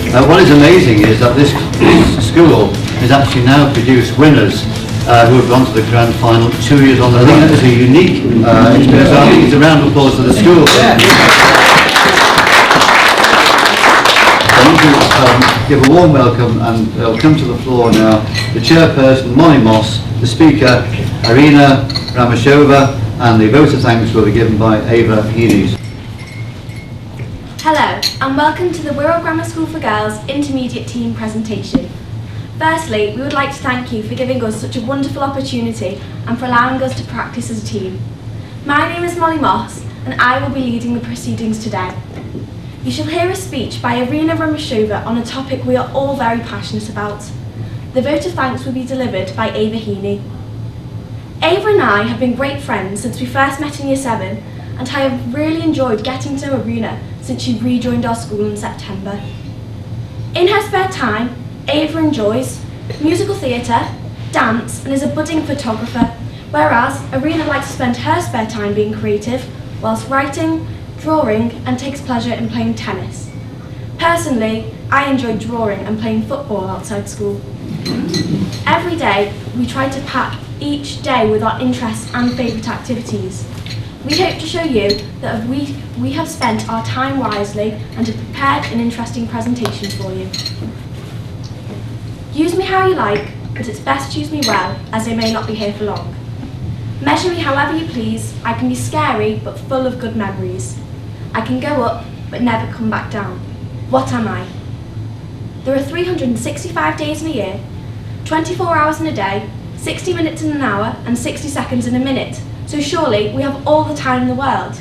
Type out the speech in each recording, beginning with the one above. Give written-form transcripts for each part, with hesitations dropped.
What is amazing is that this school has actually now produced winners who have gone to the grand final 2 years on the run. That is a unique experience. So I think it's a round of applause for the school. I want to give a warm welcome, and I'll come to the floor now, the chairperson, Molly Moss, the speaker, Irina Ramashova, and the vote of thanks will be given by Ava Heaney. Hello, and welcome to the Wirral Grammar School for Girls Intermediate Team presentation. Firstly, we would like to thank you for giving us such a wonderful opportunity and for allowing us to practice as a team. My name is Molly Moss, and I will be leading the proceedings today. You shall hear a speech by Irina Ramashova on a topic we are all very passionate about. The vote of thanks will be delivered by Ava Heaney. Ava and I have been great friends since we first met in Year 7, and I have really enjoyed getting to know Irina since she rejoined our school in September. In her spare time, Ava enjoys musical theatre, dance, and is a budding photographer, whereas Irina likes to spend her spare time being creative, whilst writing, drawing, and takes pleasure in playing tennis. Personally, I enjoy drawing and playing football outside school. Every day, we try to pack each day with our interests and favourite activities. We hope to show you that we have spent our time wisely and have prepared an interesting presentation for you. Use me how you like, but it's best to use me well, as I may not be here for long. Measure me however you please. I can be scary, but full of good memories. I can go up, but never come back down. What am I? There are 365 days in a year, 24 hours in a day, 60 minutes in an hour, and 60 seconds in a minute. So surely we have all the time in the world.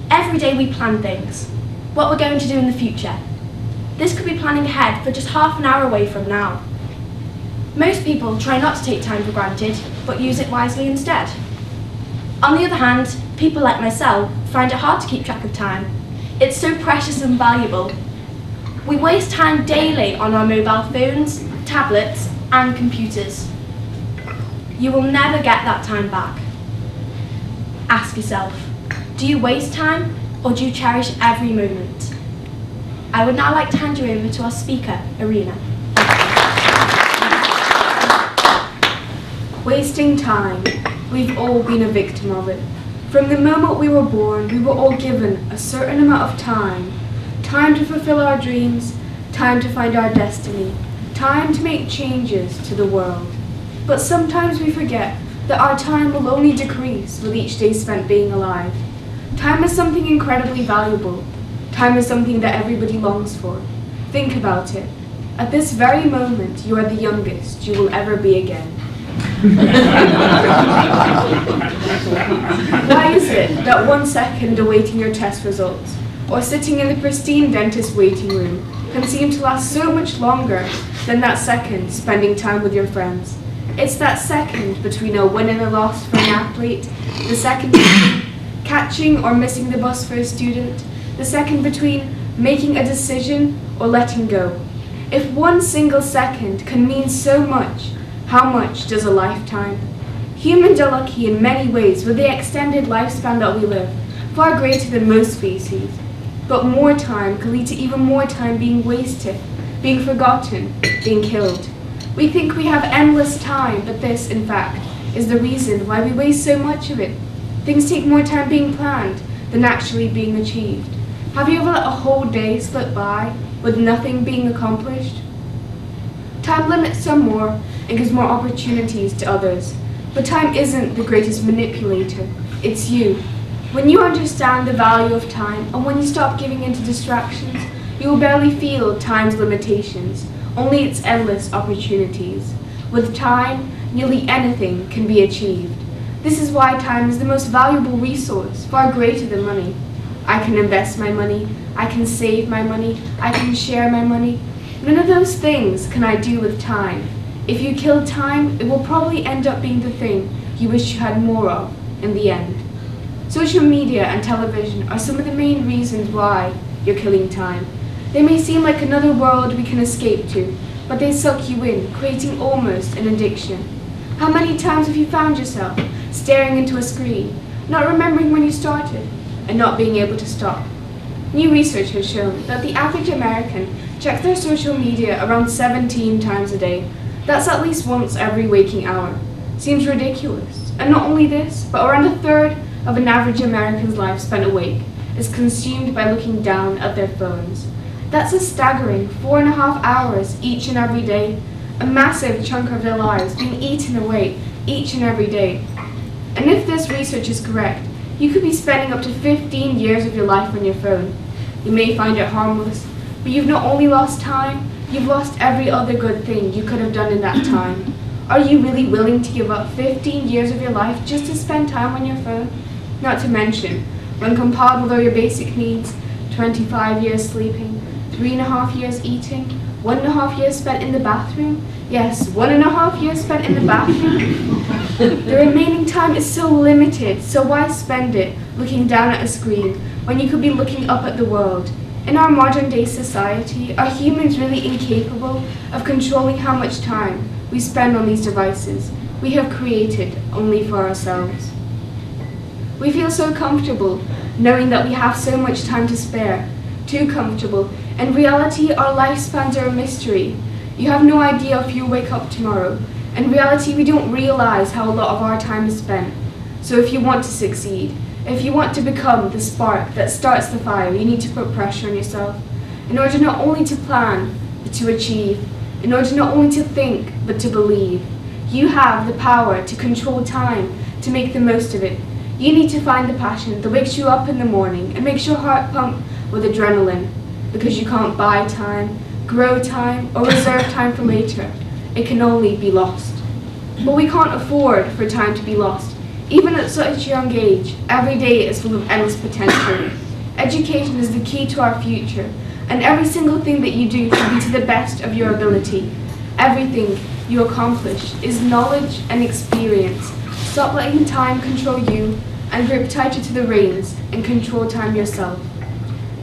Every day we plan things, what we're going to do in the future. This could be planning ahead for just half an hour away from now. Most people try not to take time for granted, but use it wisely instead. On the other hand, people like myself find it hard to keep track of time. It's so precious and valuable. We waste time daily on our mobile phones, tablets, and computers. You will never get that time back. Ask yourself, do you waste time or do you cherish every moment? I would now like to hand you over to our speaker, Irina. Wasting time. We've all been a victim of it. From the moment we were born, we were all given a certain amount of time. Time to fulfill our dreams, time to find our destiny, time to make changes to the world. But sometimes we forget that our time will only decrease with each day spent being alive. Time is something incredibly valuable. Time is something that everybody longs for. Think about it. At this very moment, you are the youngest you will ever be again. Why is it that 1 second awaiting your test results, or sitting in the pristine dentist waiting room, can seem to last so much longer than that second spending time with your friends? It's that second between a win and a loss for an athlete, the second between catching or missing the bus for a student, the second between making a decision or letting go. If 1 single second can mean so much, how much does a lifetime? Humans are lucky in many ways with the extended lifespan that we live, far greater than most species. But more time can lead to even more time being wasted, being forgotten, being killed. We think we have endless time, but this, in fact, is the reason why we waste so much of it. Things take more time being planned than actually being achieved. Have you ever let a whole day slip by with nothing being accomplished? Time limits some more and gives more opportunities to others. But time isn't the greatest manipulator, it's you. When you understand the value of time and when you stop giving in to distractions, you will barely feel time's limitations, only its endless opportunities. With time, nearly anything can be achieved. This is why time is the most valuable resource, far greater than money. I can invest my money, I can save my money, I can share my money. None of those things can I do with time. If you kill time, it will probably end up being the thing you wish you had more of in the end. Social media and television are some of the main reasons why you're killing time. They may seem like another world we can escape to, but they suck you in, creating almost an addiction. How many times have you found yourself staring into a screen, not remembering when you started, and not being able to stop? New research has shown that the average American check their social media around 17 times a day. That's at least once every waking hour. Seems ridiculous. And not only this, but around a third of an average American's life spent awake is consumed by looking down at their phones. That's a staggering 4.5 hours each and every day, a massive chunk of their lives being eaten away each and every day. And if this research is correct, you could be spending up to 15 years of your life on your phone. You may find it harmless, but you've not only lost time, you've lost every other good thing you could have done in that time. Are you really willing to give up 15 years of your life just to spend time on your phone? Not to mention, when compiled with all your basic needs, 25 years sleeping, 3.5 years eating, 1.5 years spent in the bathroom, yes, 1.5 years spent in the bathroom. The remaining time is so limited, so why spend it looking down at a screen when you could be looking up at the world? In our modern day society, are humans really incapable of controlling how much time we spend on these devices we have created only for ourselves? We feel so comfortable knowing that we have so much time to spare, too comfortable. In reality, our lifespans are a mystery. You have no idea if you'll wake up tomorrow. In reality, we don't realize how a lot of our time is spent. So if you want to succeed, if you want to become the spark that starts the fire, you need to put pressure on yourself in order not only to plan, but to achieve, in order not only to think, but to believe. You have the power to control time, to make the most of it. You need to find the passion that wakes you up in the morning and makes your heart pump with adrenaline, because you can't buy time, grow time, or reserve time for later. It can only be lost. But we can't afford for time to be lost. Even at such a young age, every day is full of endless potential. Education is the key to our future, and every single thing that you do should be to the best of your ability. Everything you accomplish is knowledge and experience. Stop letting time control you and grip tighter to the reins and control time yourself.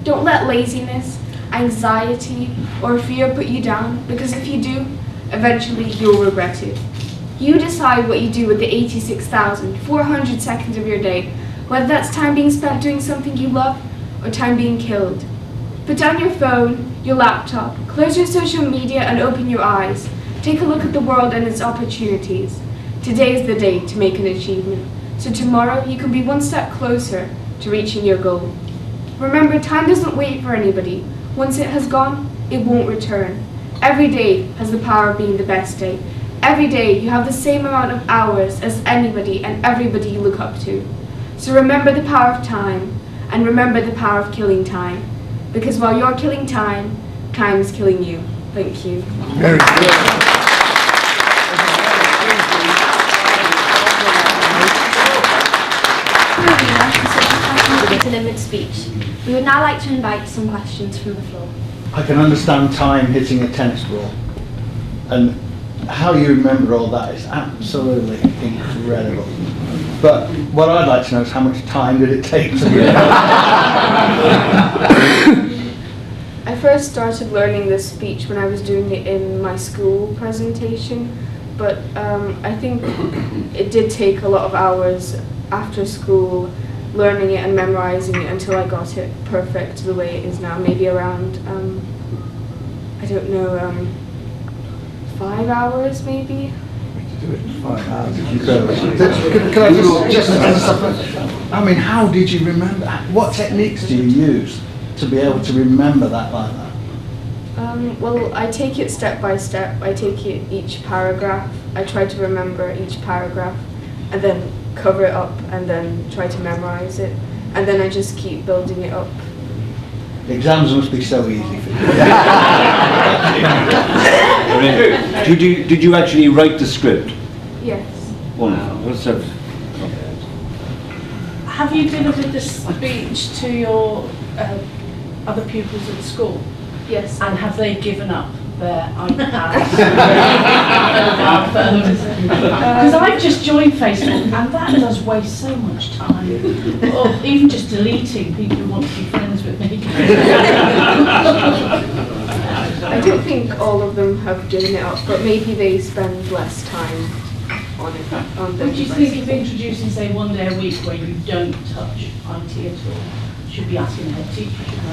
Don't let laziness, anxiety, or fear put you down, because if you do, eventually you'll regret it. You decide what you do with the 86,400 seconds of your day, whether that's time being spent doing something you love or time being killed. Put down your phone, your laptop, close your social media and open your eyes. Take a look at the world and its opportunities. Today is the day to make an achievement, so tomorrow you can be one step closer to reaching your goal. Remember, time doesn't wait for anybody. Once it has gone, it won't return. Every day has the power of being the best day. Every day you have the same amount of hours as anybody and everybody you look up to. So remember the power of time, and remember the power of killing time. Because while you're killing time, time is killing you. Thank you. Very good. Delivered speech. We would now like to invite some questions from the floor. I can understand time hitting a tennis ball, and how you remember all that is absolutely incredible. But what I'd like to know is how much time did it take to remember? I first started learning this speech when I was doing it in my school presentation, but I think it did take a lot of hours after school learning it and memorizing it until I got it perfect the way it is now. Maybe around, I don't know, 5 hours maybe? Do it in 5 hours. Can I just I mean, how did you remember? What techniques do you use to be able to remember that like that? Well, I take it step by step. I take it each paragraph. I try to remember each paragraph and then cover it up and then try to memorize it. And then I just keep building it up. Exams must be so easy for you. Did you actually write the script? Yes. Wonderful. What's that? Have you delivered this speech to your other pupils at school? Yes. And have they given up their iPads and phones? Because I've just joined Facebook and that does waste so much time. Or even just deleting people who want to be friends with me. I don't think all of them have given it up, but maybe they spend less time on it. Would you think of introducing, say, 1 day a week where you don't touch IT at all? Should be asking the head teacher, shouldn't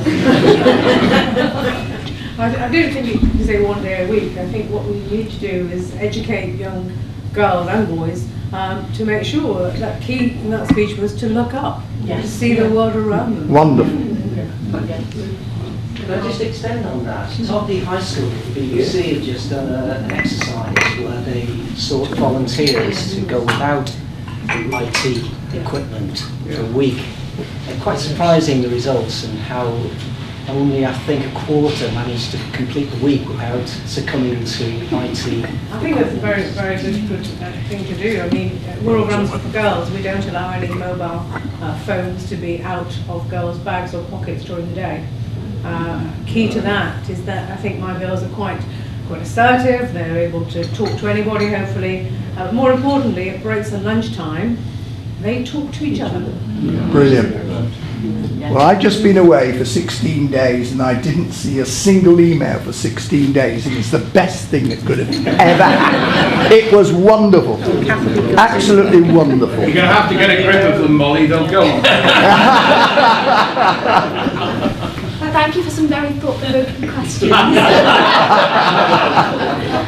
I? I don't think you can say 1 day a week. I think what we need to do is educate young girls and boys to make sure that key in that speech was to look up, to see the world around them. Wonderful. Can I just extend on that? Topley High School, the BBC have just done an exercise where they sought volunteers to go without IT equipment for a week. And quite surprising, the results, and how only, I think, a quarter managed to complete the week without succumbing to IT. I think that's a very, very good thing to do. I mean, Rural Grammar School for Girls, we don't allow any mobile phones to be out of girls' bags or pockets during the day. Key to that is that I think my girls are quite assertive. They're able to talk to anybody, hopefully. More importantly, at breaks and lunchtime, they talk to each other. Brilliant. Well, I've just been away for 16 days and I didn't see a single email for 16 days, and it's the best thing that could have ever happened. It was wonderful. Absolutely wonderful. You're going to have to get a grip of them, Molly, they'll go on. Thank you for some very thought-provoking questions.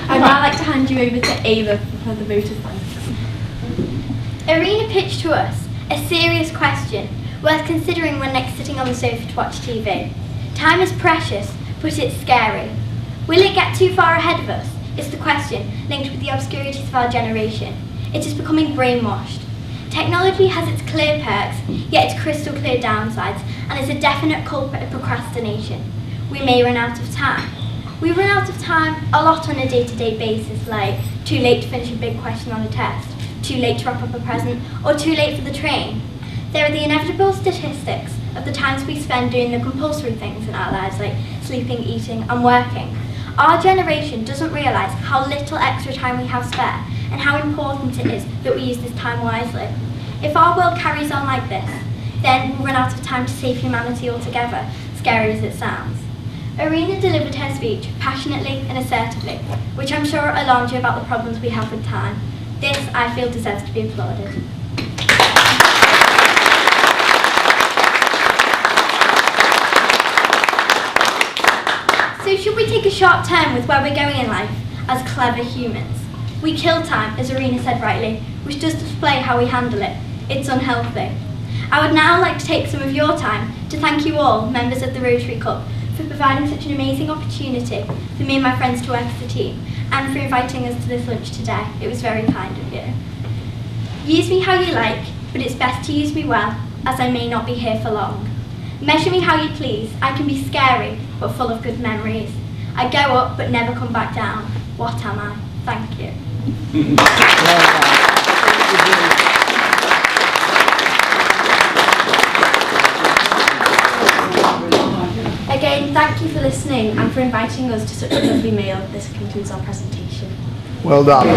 I'd now like to hand you over to Ava for the vote of thanks. Irina pitched to us a serious question worth considering when next sitting on the sofa to watch TV. Time is precious, but it's scary. Will it get too far ahead of us? Is the question linked with the obscurities of our generation. It is becoming brainwashed. Technology has its clear perks, yet its crystal clear downsides, and is a definite culprit of procrastination. We may run out of time. We run out of time a lot on a day-to-day basis, like too late to finish a big question on a test, too late to wrap up a present, or too late for the train. There are the inevitable statistics of the times we spend doing the compulsory things in our lives, like sleeping, eating, and working. Our generation doesn't realise how little extra time we have spare, and how important it is that we use this time wisely. If our world carries on like this, then we'll run out of time to save humanity altogether, scary as it sounds. Irina delivered her speech passionately and assertively, which I'm sure alarmed you about the problems we have with time. This, I feel, deserves to be applauded. So should we take a sharp turn with where we're going in life as clever humans? We kill time, as Irina said rightly, which does display how we handle it. It's unhealthy. I would now like to take some of your time to thank you all, members of the Rotary Club, for providing such an amazing opportunity for me and my friends to work as a team, and for inviting us to this lunch today. It was very kind of you. Use me how you like, but it's best to use me well, as I may not be here for long. Measure me how you please. I can be scary, but full of good memories. I go up, but never come back down. What am I? Thank you. Again, thank you for listening and for inviting us to such a lovely meal. This concludes our presentation. Well done.